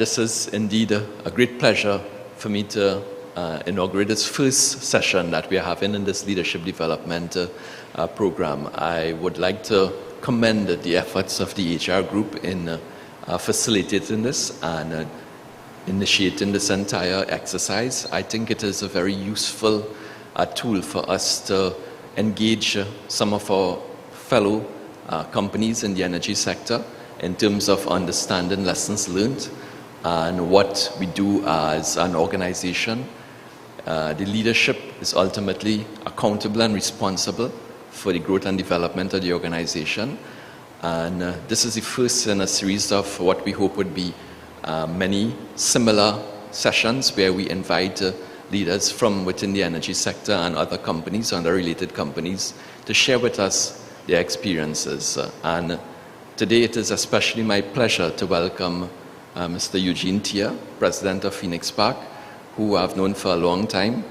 This is indeed a great pleasure for me to inaugurate this first session that we are having in this leadership development program. I would like to commend the efforts of the HR group in facilitating this and initiating this entire exercise. I think it is a very useful tool for us to engage some of our fellow companies in the energy sector in terms of understanding lessons learned and what we do as an organization. The leadership is ultimately accountable and responsible for the growth and development of the organization. And this is the first in a series of what we hope would be many similar sessions where we invite leaders from within the energy sector and other companies and other related companies to share with us their experiences. And today it is especially my pleasure to welcome Mr. Eugene Tia, President of Phoenix Park, who I've known for a long time.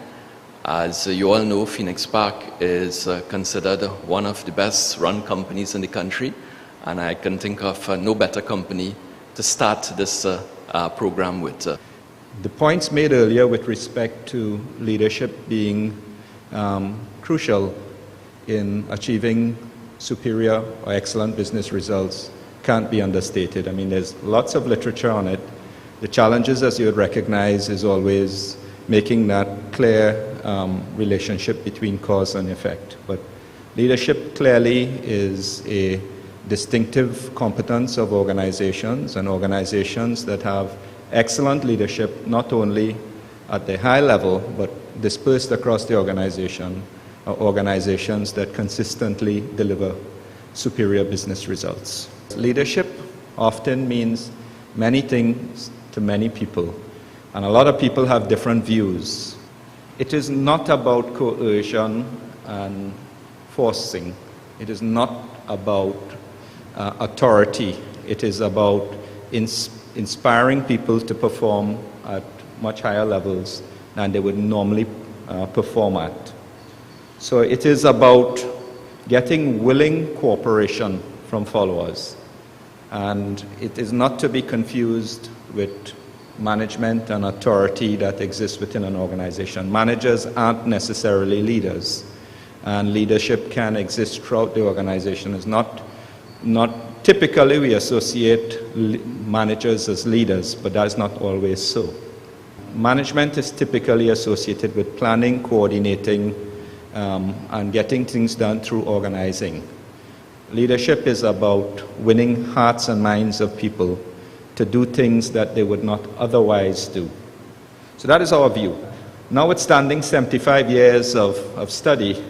As you all know, Phoenix Park is considered one of the best run companies in the country, and I can think of no better company to start this program with. The points made earlier with respect to leadership being crucial in achieving superior or excellent business results can't be understated. I mean, there's lots of literature on it. The challenges, as you would recognize, is always making that clear relationship between cause and effect. But leadership clearly is a distinctive competence of organizations, and organizations that have excellent leadership, not only at the high level, but dispersed across the organization, are organizations that consistently deliver superior business results. Leadership often means many things to many people, and a lot of people have different views. It is not about coercion and forcing. It is not about authority. It is about inspiring people to perform at much higher levels than they would normally perform at. So it is about getting willing cooperation from followers. And it is not to be confused with management and authority that exists within an organization. Managers aren't necessarily leaders, and leadership can exist throughout the organization. It's not typically we associate managers as leaders, but that's not always so. Management is typically associated with planning, coordinating, and getting things done through organizing. Leadership is about winning hearts and minds of people to do things that they would not otherwise do. So that is our view. Notwithstanding 75 years of study,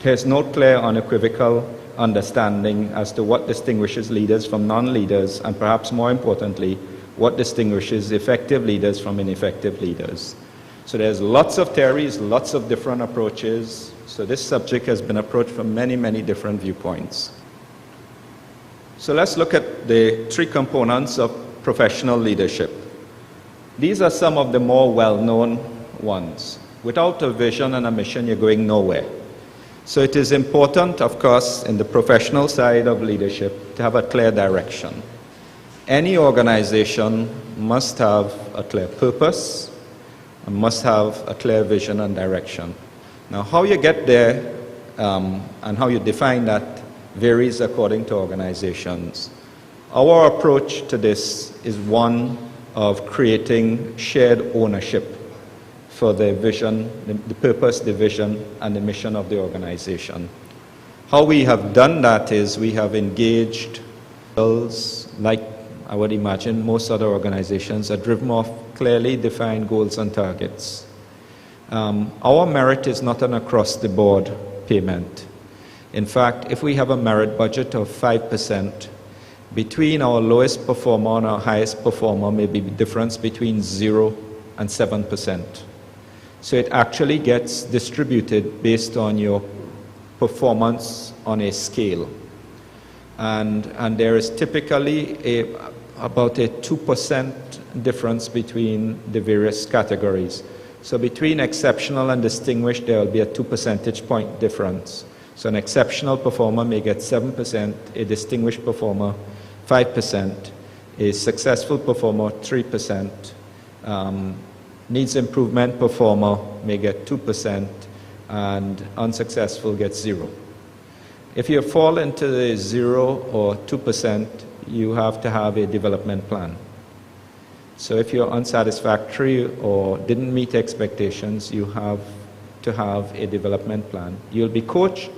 there's no clear, unequivocal understanding as to what distinguishes leaders from non-leaders, and perhaps more importantly, what distinguishes effective leaders from ineffective leaders. So there's lots of theories, lots of different approaches. So this subject has been approached from many, many different viewpoints. So let's look at the three components of professional leadership. These are some of the more well-known ones. Without a vision and a mission, you're going nowhere. So it is important, of course, in the professional side of leadership to have a clear direction. Any organization must have a clear purpose and must have a clear vision and direction. Now, how you get there and how you define that varies according to organizations. Our approach to this is one of creating shared ownership for the vision, the purpose, the vision, and the mission of the organization. How we have done that is we have engaged goals, like I would imagine most other organizations, are driven off clearly defined goals and targets. Our merit is not an across-the-board payment. In fact, if we have a merit budget of 5%, between our lowest performer and our highest performer may be the difference between 0 and 7%. So it actually gets distributed based on your performance on a scale. And there is typically about a 2% difference between the various categories. So between exceptional and distinguished, there will be a 2 percentage point difference. So an exceptional performer may get 7%, a distinguished performer 5%, A successful performer, 3%. Needs improvement performer may get 2%, and unsuccessful gets 0. If you fall into the 0 or 2%, you have to have a development plan. So if you're unsatisfactory or didn't meet expectations, you have to have a development plan. You'll be coached,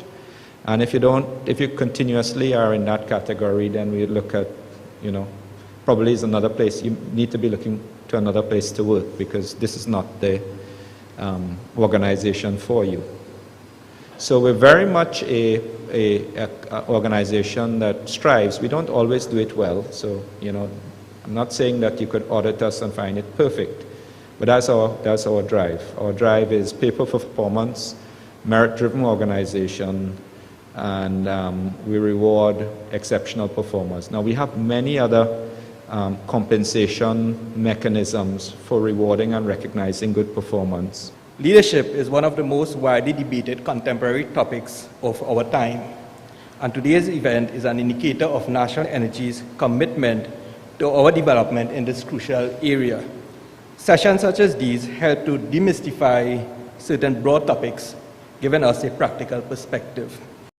and if you continuously are in that category, then we look at, probably is another place. You need to be looking to another place to work, because this is not the organization for you. So we're very much a organization that strives. We don't always do it well, so I'm not saying that you could audit us and find it perfect, but that's our drive. Our drive is pay for performance, merit-driven organization, and we reward exceptional performers. Now we have many other compensation mechanisms for rewarding and recognizing good performance. Leadership is one of the most widely debated contemporary topics of our time, and today's event is an indicator of National Energy's commitment to our development in this crucial area. Sessions such as these help to demystify certain broad topics, giving us a practical perspective.